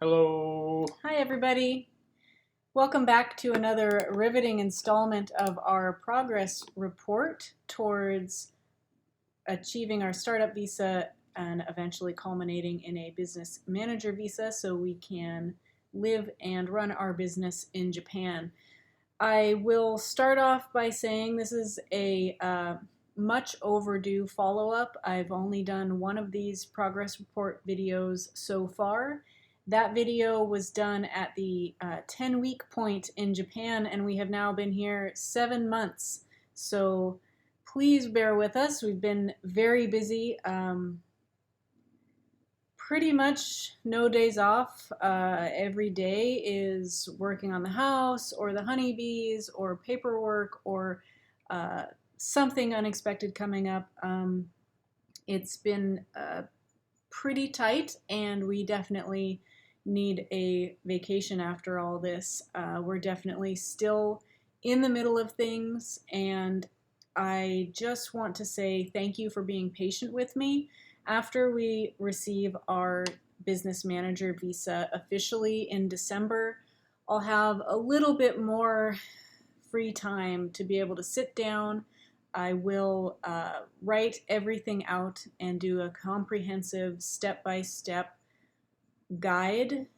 Hello. Hi, everybody. Welcome back to another riveting installment of our progress report towards achieving our startup visa and eventually culminating in a business manager visa so we can live and run our business in Japan. I will start off by saying this is a much overdue follow-up. I've only done one of these progress report videos so far. That video was done at the 10-week point in Japan, and we have now been here 7 months. So please bear with us. We've been very busy. Pretty much no days off. Every day is working on the house or the honeybees or paperwork or something unexpected coming up. It's been pretty tight, and we definitely need a vacation after all this. We're definitely still in the middle of things, and I just want to say thank you for being patient with me. After we receive our business manager visa officially in December, I'll have a little bit more free time to be able to sit down. I will write everything out and do a comprehensive step-by-step guide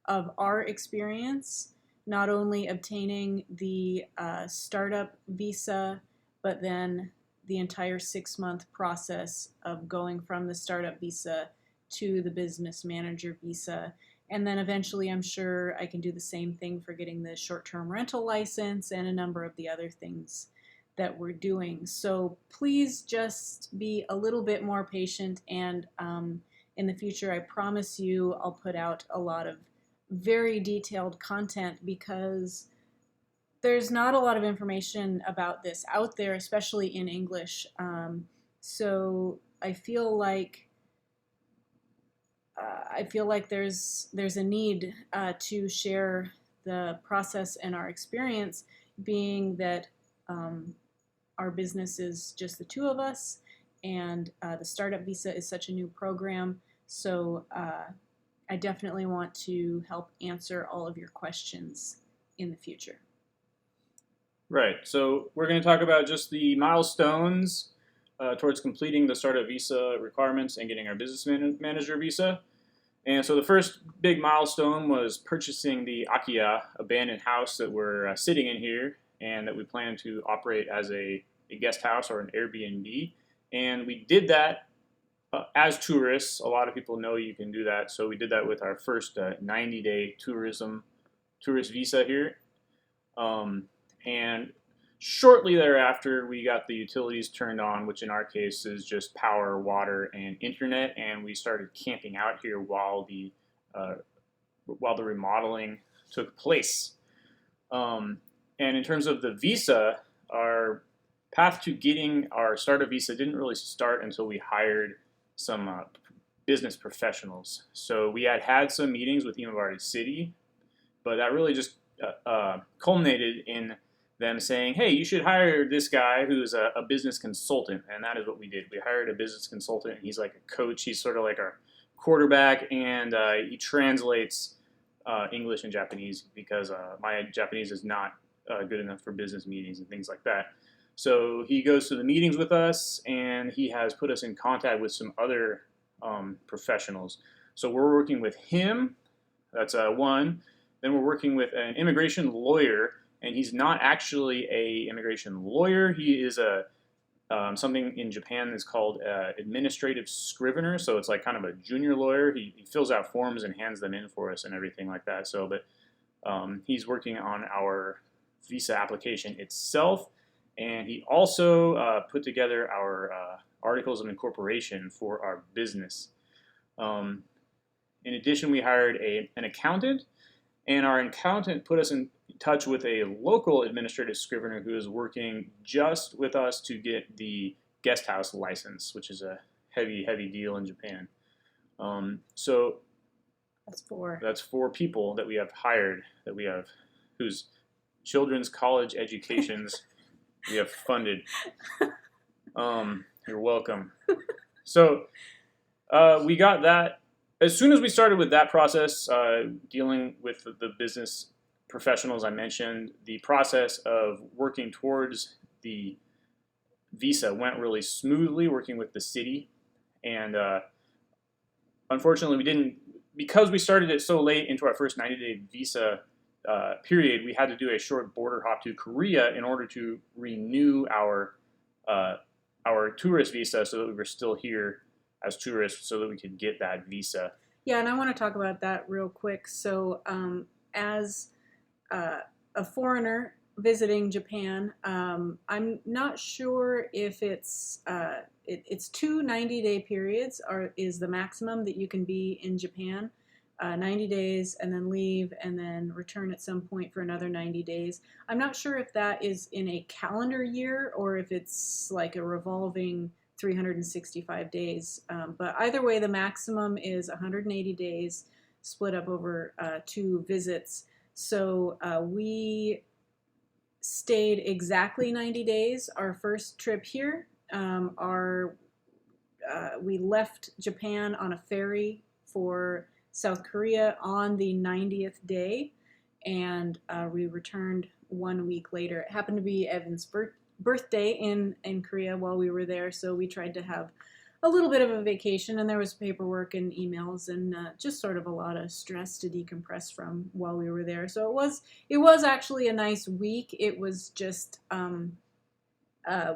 of our experience, not only obtaining the startup visa, but then the entire 6-month process of going from the startup visa to the business manager visa. And then eventually I'm sure I can do the same thing for getting the short-term rental license and a number of the other things that we're doing. So please just be a little bit more patient, and in the future, I promise you I'll put out a lot of very detailed content because there's not a lot of information about this out there, especially in English. So I feel like there's a need to share the process and our experience, being that our business is just the two of us, and the startup visa is such a new program. So I definitely want to help answer all of your questions in the future. Right, so we're going to talk about just the milestones towards completing the startup visa requirements and getting our business manager visa. And so the first big milestone was purchasing the Akiya abandoned house that we're sitting in here, and that we plan to operate as a guest house or an Airbnb. And we did that as tourists. A lot of people know you can do that. So we did that with our first 90-day tourist visa here. And shortly thereafter, we got the utilities turned on, which in our case is just power, water, and internet. And we started camping out here while the remodeling took place. And in terms of the visa, our path to getting our startup visa didn't really start until we hired some business professionals. So we had some meetings with Imabari City, but that really just culminated in them saying, hey, you should hire this guy who's a business consultant. And that is what we did. We hired a business consultant, and he's like a coach. He's sort of like our quarterback, and he translates English and Japanese because my Japanese is not good enough for business meetings and things like that. So he goes to the meetings with us, and he has put us in contact with some other professionals. So we're working with him. That's one. Then we're working with an immigration lawyer, and he's not actually an immigration lawyer. He is something in Japan is called administrative scrivener. So it's like kind of a junior lawyer. He fills out forms and hands them in for us and everything like that. So, but he's working on our visa application itself. And he also put together our articles of incorporation for our business. In addition, we hired an accountant, and our accountant put us in touch with a local administrative scrivener who is working just with us to get the guest house license, which is a heavy deal in Japan. So that's four people that we have hired, whose children's college educations we have funded. You're welcome. So we got that as soon as we started with that process, dealing with the business professionals I mentioned, the process of working towards the visa went really smoothly, working with the city. And unfortunately, we didn't, because we started it so late into our first 90-day visa period, we had to do a short border hop to Korea in order to renew our tourist visa so that we were still here as tourists so that we could get that visa. Yeah, and I want to talk about that real quick. So, as a foreigner visiting Japan, I'm not sure if it's 2 90-day periods is the maximum that you can be in Japan. 90 days and then leave and then return at some point for another 90 days. I'm not sure if that is in a calendar year or if it's like a revolving 365 days. But either way, the maximum is 180 days split up over 2 visits. So we stayed exactly 90 days. Our first trip here, we left Japan on a ferry for South Korea on the 90th day, and we returned 1 week later. It happened to be Evan's birthday in Korea while we were there, so we tried to have a little bit of a vacation, and there was paperwork and emails and just sort of a lot of stress to decompress from while we were there. So it was actually a nice week. It was just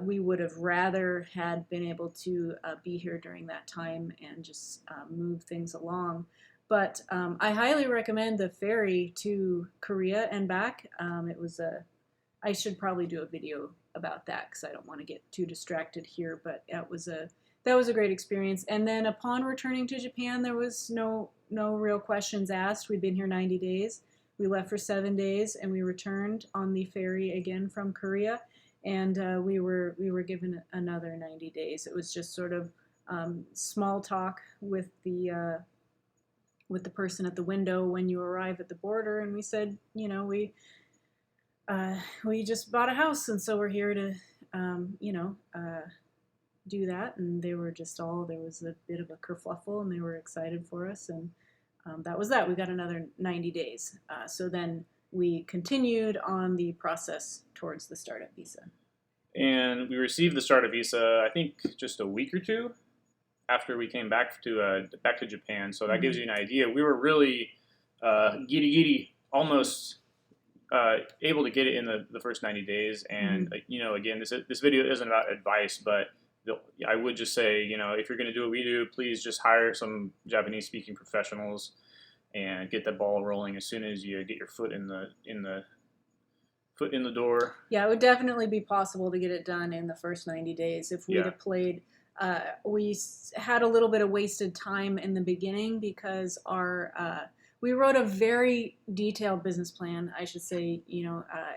we would have rather had been able to be here during that time and just move things along. But I highly recommend the ferry to Korea and back. I should probably do a video about that because I don't want to get too distracted here. But that was a great experience. And then upon returning to Japan, there was no real questions asked. We'd been here 90 days. We left for 7 days, and we returned on the ferry again from Korea. And we were given another 90 days. It was just sort of small talk with the person at the window when you arrive at the border, and we said, we just bought a house, and so we're here to, do that. And they were just there was a bit of a kerfluffle, and they were excited for us, and that was that. We got another 90 days. So then we continued on the process towards the startup visa. And we received the startup visa, I think, just a week or two after we came back to Japan. So that gives you an idea. We were really giddy, almost able to get it in the first 90 days. And again, this video isn't about advice, but I would just say, if you're going to do what we do, please just hire some Japanese-speaking professionals and get the ball rolling as soon as you get your foot in the door. Yeah, it would definitely be possible to get it done in the first 90 days if we'd have played. We had a little bit of wasted time in the beginning because we wrote a very detailed business plan. I should say,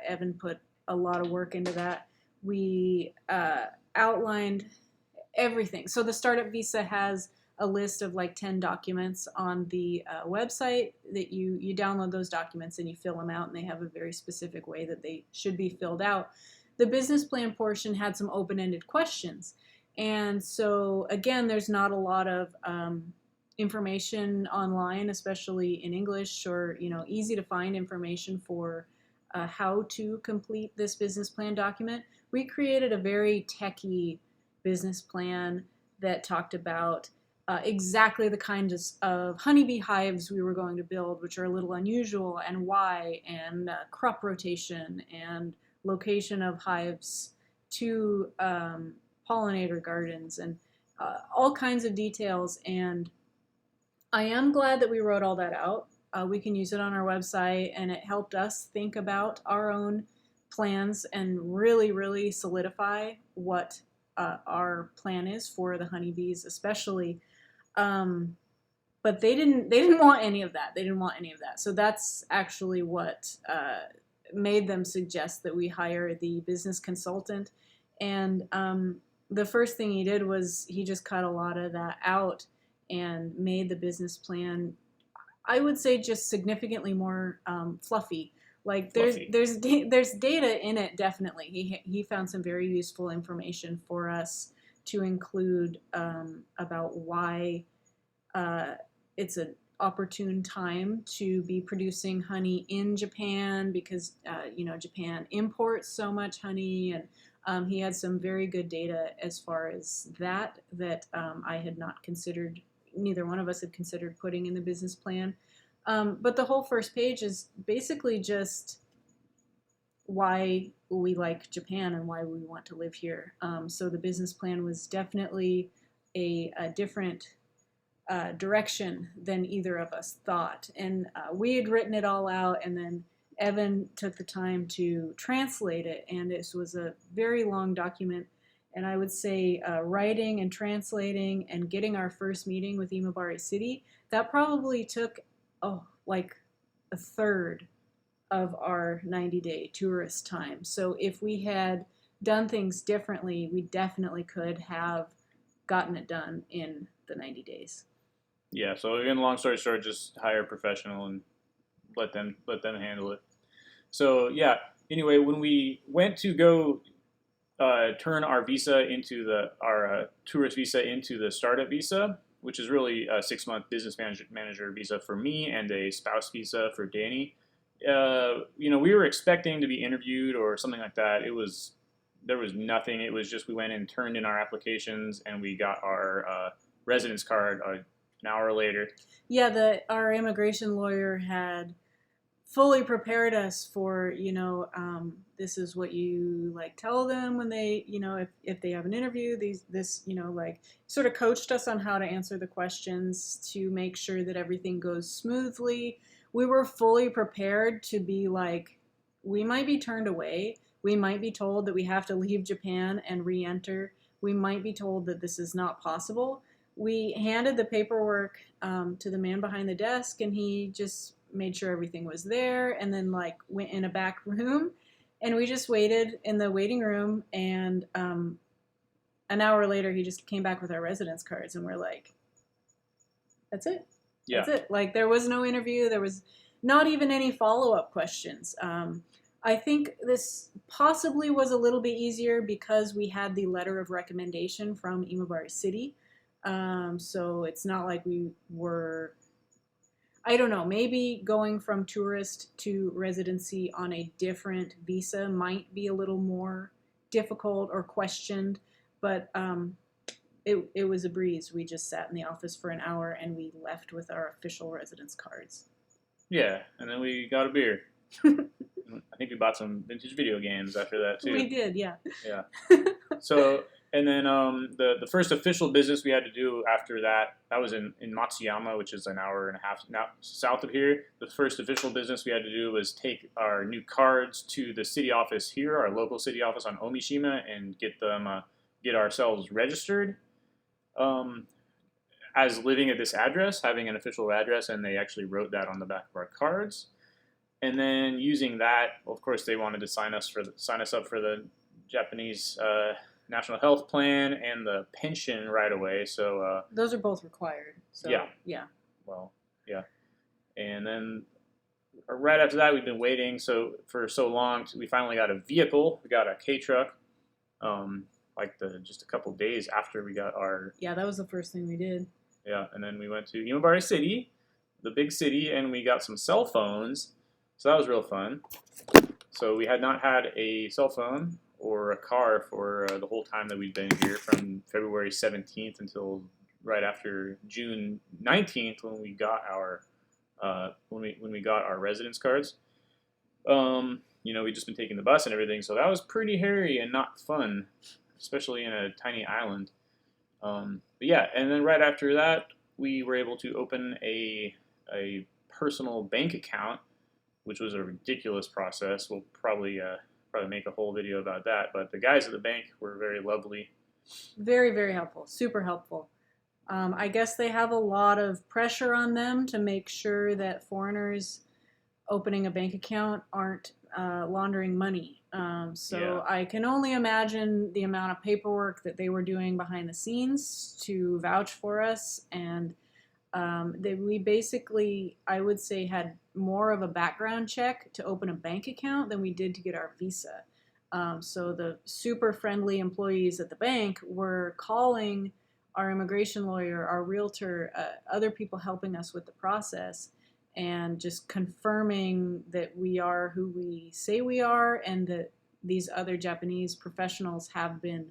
Evan put a lot of work into that. We outlined everything. So the startup visa has a list of like 10 documents on the website that you download those documents and you fill them out, and they have a very specific way that they should be filled out. The business plan portion had some open-ended questions. And so, again, there's not a lot of information online, especially in English, or easy to find information for how to complete this business plan document. We created a very techy business plan that talked about exactly the kinds of honeybee hives we were going to build, which are a little unusual, and why, and crop rotation, and location of hives to pollinator gardens, and all kinds of details. And I am glad that we wrote all that out. We can use it on our website, and it helped us think about our own plans and really, really solidify what our plan is for the honeybees, especially. But they didn't want any of that. They didn't want any of that. So that's actually what made them suggest that we hire the business consultant. And the first thing he did was he just cut a lot of that out and made the business plan, I would say, just significantly more fluffy. Like there's data in it, definitely. He found some very useful information for us to include about why it's an opportune time to be producing honey in Japan because Japan imports so much honey, and he had some very good data as far as that I had not considered. Neither one of us had considered putting in the business plan. But the whole first page is basically just why we like Japan and why we want to live here. So the business plan was definitely a different direction than either of us thought. And we had written it all out, and then Evan took the time to translate it, and this was a very long document. And I would say writing and translating and getting our first meeting with Imabari City, that probably took like a third of our 90-day tourist time. So if we had done things differently, we definitely could have gotten it done in the 90 days. Yeah, so again, long story short, just hire a professional and let them handle it. So yeah, anyway, when we went to go turn our visa into our tourist visa into the startup visa, which is really a 6-month business manager visa for me and a spouse visa for Danny. We were expecting to be interviewed or something like that. There was nothing. It was just we went and turned in our applications and we got our residence card an hour later. Yeah, our immigration lawyer had fully prepared us for, this is what you tell them when they, if they have an interview, this sort of coached us on how to answer the questions to make sure that everything goes smoothly. We were fully prepared to be we might be turned away. We might be told that we have to leave Japan and re-enter. We might be told that this is not possible. We handed the paperwork to the man behind the desk, and he just made sure everything was there, and then went in a back room, and we just waited in the waiting room, and an hour later he just came back with our residence cards, and we're like, that's it. Yeah. That's it. There was no interview. There was not even any follow-up questions. I think this possibly was a little bit easier because we had the letter of recommendation from Imabari City. So it's not like we were, I don't know, maybe going from tourist to residency on a different visa might be a little more difficult or questioned, but it was a breeze. We just sat in the office for an hour and we left with our official residence cards. Yeah, and then we got a beer. I think we bought some vintage video games after that too. We did, yeah. Yeah. So, and then the first official business we had to do after that was in Matsuyama, which is an hour and a half now south of here. The first official business we had to do was take our new cards to the city office here, our local city office on Ōmishima, and get ourselves registered as living at this address, having an official address, and they actually wrote that on the back of our cards. And then using that, of course, they wanted to sign us up for the Japanese National Health Plan and the pension right away. So those are both required. So, yeah. Well, yeah. And then right after that, we've been waiting for so long. We finally got a vehicle. We got a K truck. Just a couple days after we got our. Yeah, that was the first thing we did. Yeah, and then we went to Imabari City, the big city, and we got some cell phones. So that was real fun. So we had not had a cell phone or a car for the whole time that we've been here, from February 17th until right after June 19th when we got our when we got our residence cards. We'd just been taking the bus and everything, so that was pretty hairy and not fun, especially in a tiny island. But yeah, and then right after that, we were able to open a personal bank account, which was a ridiculous process. We'll probably make a whole video about that. But the guys at the bank were very lovely. Very, very helpful. Super helpful. I guess they have a lot of pressure on them to make sure that foreigners opening a bank account aren't laundering money. So I can only imagine the amount of paperwork that they were doing behind the scenes to vouch for us. And we basically, I would say, had more of a background check to open a bank account than we did to get our visa. So the super friendly employees at the bank were calling our immigration lawyer, our realtor, other people helping us with the process, and just confirming that we are who we say we are, and that these other Japanese professionals have been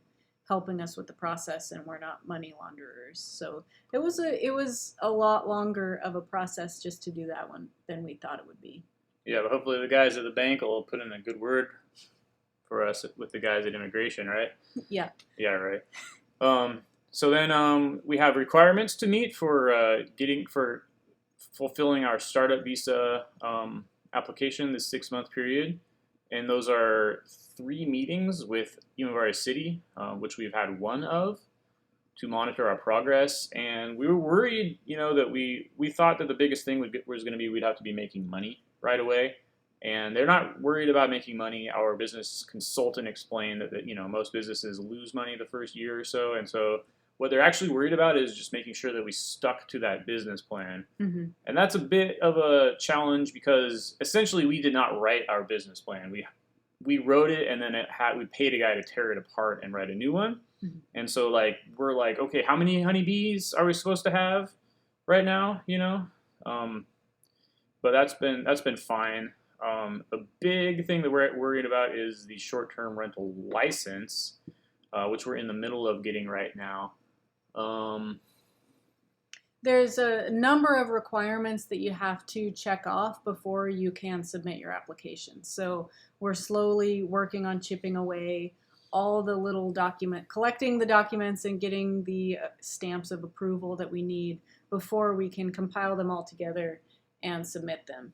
helping us with the process, and we're not money launderers. So it was a lot longer of a process just to do that one than we thought it would be. Yeah, but hopefully the guys at the bank will put in a good word for us with the guys at immigration, right? Yeah. Yeah, right. So then we have requirements to meet for fulfilling our startup visa application this 6-month period, and those are 3 meetings with Imabari City, which we've had one of, to monitor our progress. And we were worried, that we thought that the biggest thing was going to be we'd have to be making money right away. And they're not worried about making money. Our business consultant explained that most businesses lose money the first year or so, and so what they're actually worried about is just making sure that we stuck to that business plan. Mm-hmm. And that's a bit of a challenge because essentially we did not write our business plan. We wrote it, and then we paid a guy to tear it apart and write a new one. Mm-hmm. And so we're like, okay, how many honeybees are we supposed to have right now? But that's been fine. A big thing that we're worried about is the short-term rental license, which we're in the middle of getting right now. There's a number of requirements that you have to check off before you can submit your application. So we're slowly working on chipping away all the little collecting the documents and getting the stamps of approval that we need before we can compile them all together and submit them.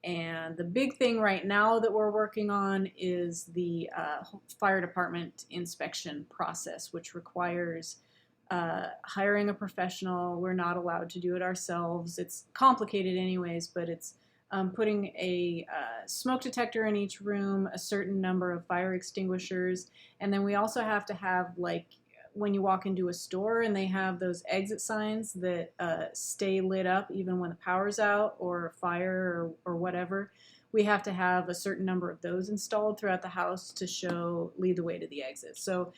And the big thing right now that we're working on is the fire department inspection process, which requires hiring a professional. We're not allowed to do it ourselves. It's complicated anyways, but it's putting a smoke detector in each room, a certain number of fire extinguishers, and then we also have to have, like, when you walk into a store and they have those exit signs that stay lit up even when the power's out or fire or whatever, we have to have a certain number of those installed throughout the house to lead the way to the exit. So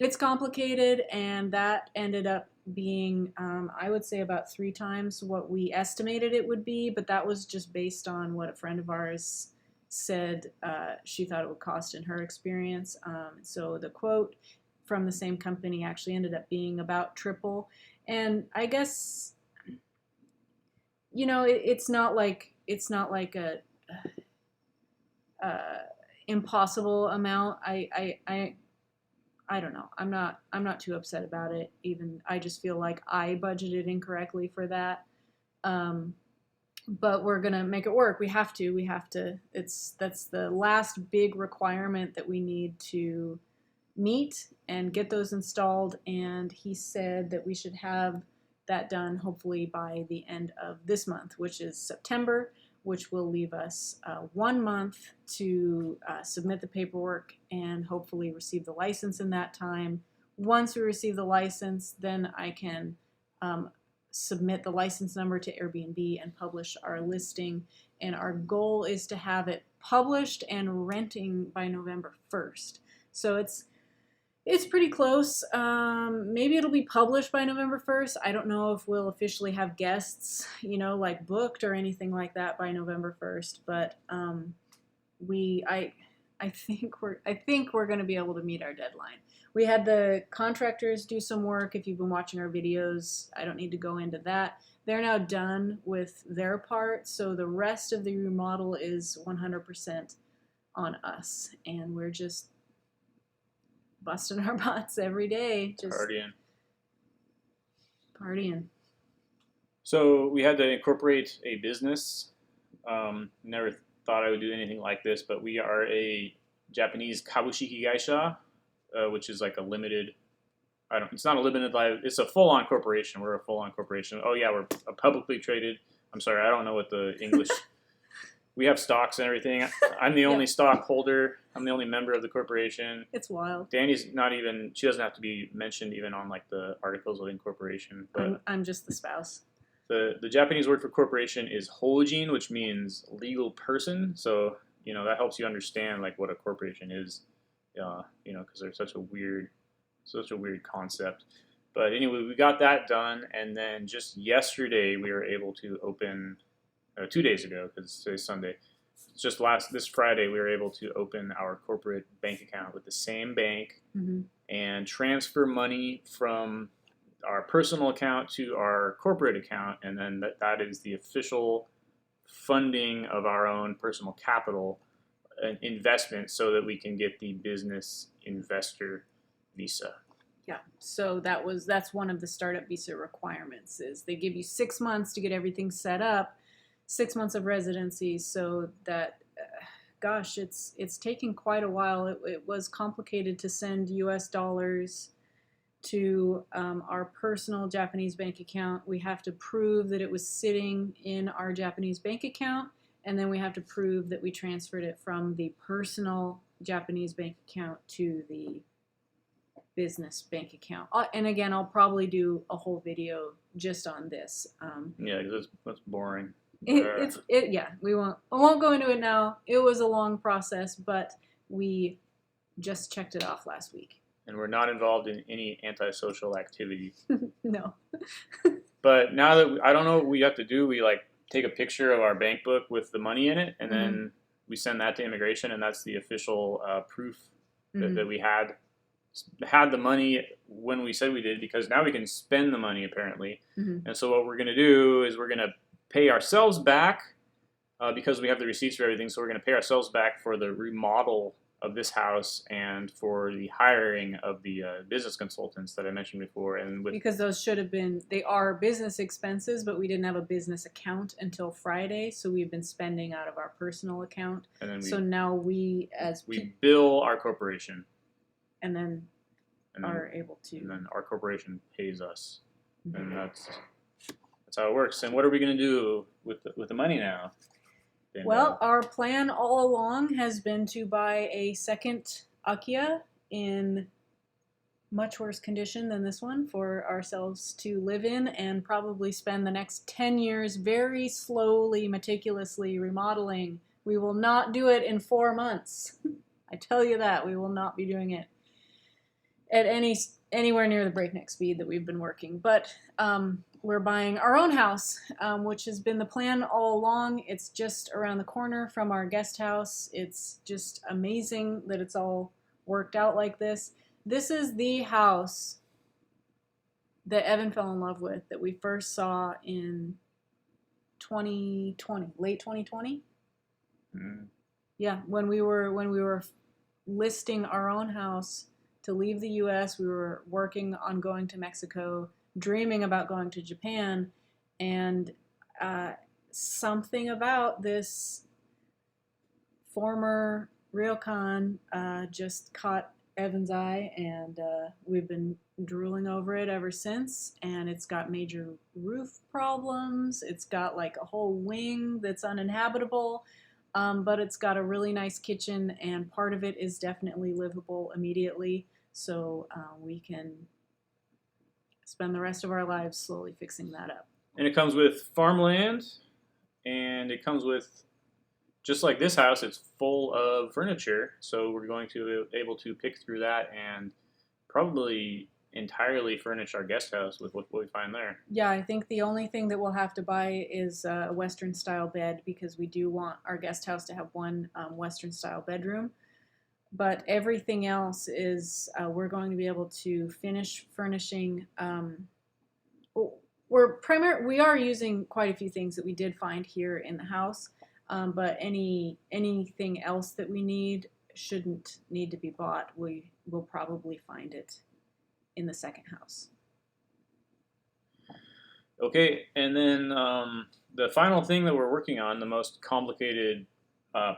it's complicated, and that ended up being, I would say, about 3 times what we estimated it would be, but that was just based on what a friend of ours said she thought it would cost in her experience. So the quote from the same company actually ended up being about triple. And I guess, it's not like a impossible amount. I don't know. I'm not too upset about it. Even I just feel like I budgeted incorrectly for that. But we're gonna make it work. We have to. That's the last big requirement that we need to meet and get those installed. And he said that we should have that done hopefully by the end of this month, which is September, which will leave us 1 month to submit the paperwork and hopefully receive the license in that time. Once we receive the license, then I can submit the license number to Airbnb and publish our listing. And our goal is to have it published and renting by November 1st. So it's pretty close. Maybe it'll be published by November 1st. I don't know if we'll officially have guests, like booked or anything like that by November 1st. But I think we're going to be able to meet our deadline. We had the contractors do some work. If you've been watching our videos, I don't need to go into that. They're now done with their part, so the rest of the remodel is 100% on us, and we're just busting our butts every day, just partying. So we had to incorporate a business. Never thought I would do anything like this, but we are a Japanese kabushiki gaisha, which is like a limited. It's not a limited life. It's a full-on corporation. We're a full-on corporation. Oh yeah, we're a publicly traded. I'm sorry, I don't know what the English. We have stocks and everything. I'm the only stockholder. I'm the only member of the corporation. It's wild. Danny's not even. She doesn't have to be mentioned even on like the articles of incorporation. But I'm just the spouse. The Japanese word for corporation is hojin, which means legal person. So that helps you understand like what a corporation is. Because they're such a weird concept. But anyway, we got that done, and then just yesterday we were able to open, 2 days ago, because today's Sunday. Just this Friday we were able to open our corporate bank account with the same bank Mm-hmm. and transfer money from our personal account to our corporate account, and then that is the official funding of our own personal capital investment so that we can get the business investor visa. Yeah, so that's one of the startup visa requirements is they give you 6 months to get everything set up, 6 months of residency, so that gosh, it's taking quite a while. It was complicated to send US dollars to our personal Japanese bank account. We have to prove that it was sitting in our Japanese bank account, and then we have to prove that we transferred it from the personal Japanese bank account to the business bank account. And again, I'll probably do a whole video just on this. Yeah, because that's boring. Yeah, I won't go into it now. It was a long process, but we just checked it off last week. And we're not involved in any antisocial activity. No. But now that I don't know what we have to do, we like take a picture of our bank book with the money in it, and then we send that to immigration, and that's the official proof that we had the money when we said we did, because now we can spend the money apparently. And so what we're going to do is we're going to pay ourselves back because we have the receipts for everything. So we're going to pay ourselves back for the remodel of this house and for the hiring of the business consultants that I mentioned before. And because those they are business expenses, but we didn't have a business account until Friday, so we've been spending out of our personal account. And then so now we bill our corporation. And then are able to. And then our corporation pays us. And that's how it works. And what are we going to do with the money now? Well, our plan all along has been to buy a second Akiya in much worse condition than this one for ourselves to live in, and probably spend the next 10 years very slowly, meticulously remodeling. We will not do it in 4 months. I tell you that. We will not be doing it at anywhere near the breakneck speed that we've been working. But we're buying our own house, which has been the plan all along. It's just around the corner from our guest house. It's just amazing that it's all worked out like this. This is the house that Evan fell in love with, that we first saw in 2020, late 2020. Yeah, when we were listing our own house to leave the U.S., we were working on going to Mexico, dreaming about going to Japan, and something about this former ryokan just caught Evan's eye, and we've been drooling over it ever since. And it's got major roof problems. It's got like a whole wing that's uninhabitable, but it's got a really nice kitchen, and part of it is definitely livable immediately. So we can spend the rest of our lives slowly fixing that up. And it comes with farmland, and it comes with, just like this house, it's full of furniture. So we're going to be able to pick through that and probably entirely furnish our guest house with what we find there. Yeah, I think the only thing that we'll have to buy is a Western style bed, because we do want our guest house to have one Western style bedroom. But everything else is we're going to be able to finish furnishing. We are using quite a few things that we did find here in the house, but anything else that we need shouldn't need to be bought. We will probably find it in the second house. Okay, and then the final thing that we're working on, the most complicated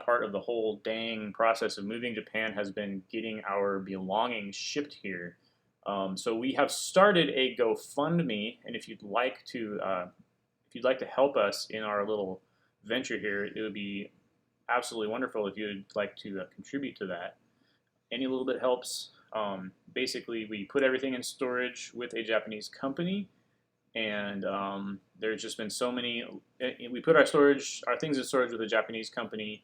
part of the whole dang process of moving to Japan, has been getting our belongings shipped here. So we have started a GoFundMe, and if you'd like to help us in our little venture here, it would be absolutely wonderful if you'd like to contribute to that. Any little bit helps. Basically, we put everything in storage with a Japanese company, and there's just been so many. We put our things in storage with a Japanese company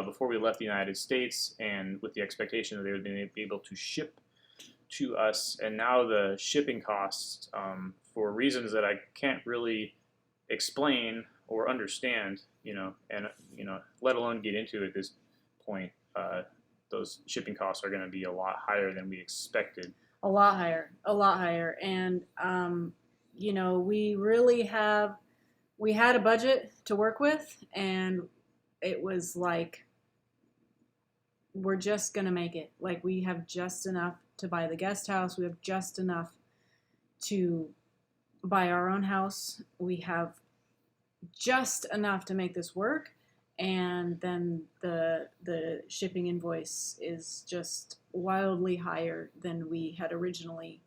before we left the United States, and with the expectation that they would be able to ship to us, and now the shipping costs, for reasons that I can't really explain or understand, and let alone get into at this point, those shipping costs are going to be a lot higher than we expected. A lot higher, a lot higher. And, we had a budget to work with, and it was like, we're just going to make it. Like, we have just enough to buy the guest house. We have just enough to buy our own house. We have just enough to make this work. And then the shipping invoice is just wildly higher than we had originally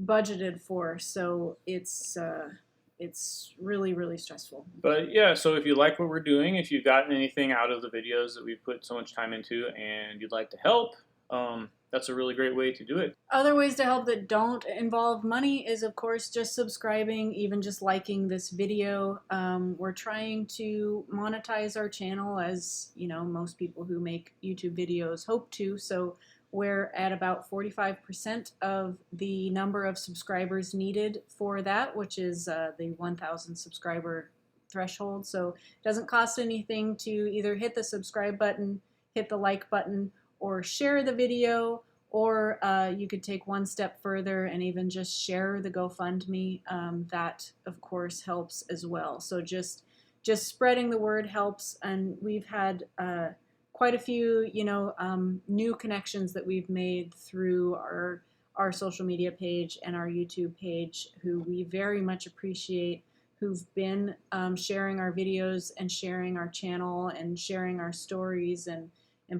budgeted for. So it's really, really stressful. But yeah, so if you like what we're doing, if you've gotten anything out of the videos that we've put so much time into, and you'd like to help, that's a really great way to do it. Other ways to help that don't involve money is, of course, just subscribing, even just liking this video. We're trying to monetize our channel, as most people who make YouTube videos hope to. So we're at about 45% of the number of subscribers needed for that, which is the 1,000 subscriber threshold. So it doesn't cost anything to either hit the subscribe button, hit the like button, or share the video, or you could take one step further and even just share the GoFundMe. That, of course, helps as well. So just spreading the word helps, and we've had quite a few, new connections that we've made through our social media page and our YouTube page, who we very much appreciate, who've been sharing our videos and sharing our channel and sharing our stories and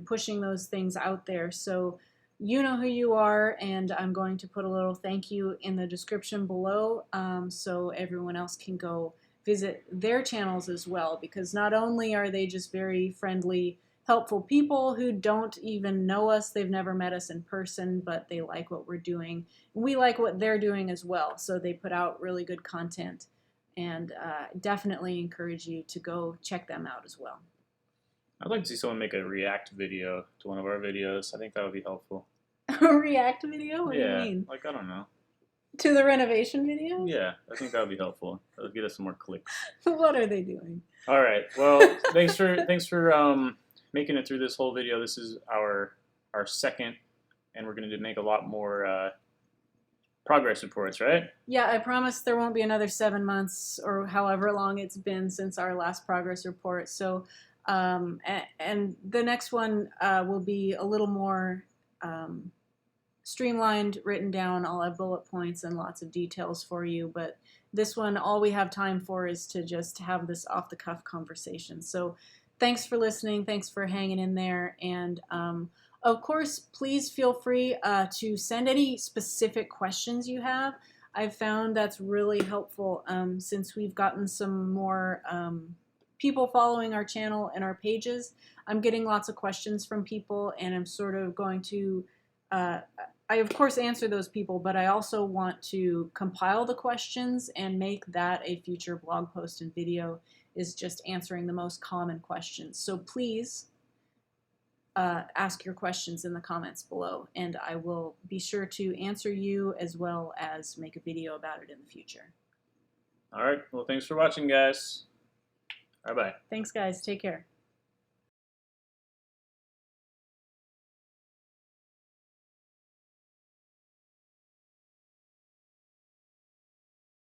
pushing those things out there. So you know who you are, and I'm going to put a little thank you in the description below, so everyone else can go visit their channels as well, because not only are they just very friendly, helpful people who don't even know us, they've never met us in person, but they like what we're doing. And we like what they're doing as well, so they put out really good content, and definitely encourage you to go check them out as well. I'd like to see someone make a react video to one of our videos. I think that would be helpful. A react video? What do you mean? Like, I don't know. To the renovation video? Yeah, I think that would be helpful. That would get us some more clicks. What are they doing? All right. Well, thanks for making it through this whole video. This is our second, and we're going to make a lot more progress reports, right? Yeah, I promise there won't be another 7 months or however long it's been since our last progress report. So. And the next one will be a little more streamlined, written down. I'll have bullet points and lots of details for you. But this one, all we have time for is to just have this off-the-cuff conversation. So thanks for listening. Thanks for hanging in there. And of course, please feel free to send any specific questions you have. I've found that's really helpful since we've gotten some more people following our channel and our pages. I'm getting lots of questions from people, and I'm sort of going to, I of course answer those people, but I also want to compile the questions and make that a future blog post and video, is just answering the most common questions. So please ask your questions in the comments below, and I will be sure to answer you as well as make a video about it in the future. All right. Well, thanks for watching, guys. Bye-bye. Thanks, guys. Take care.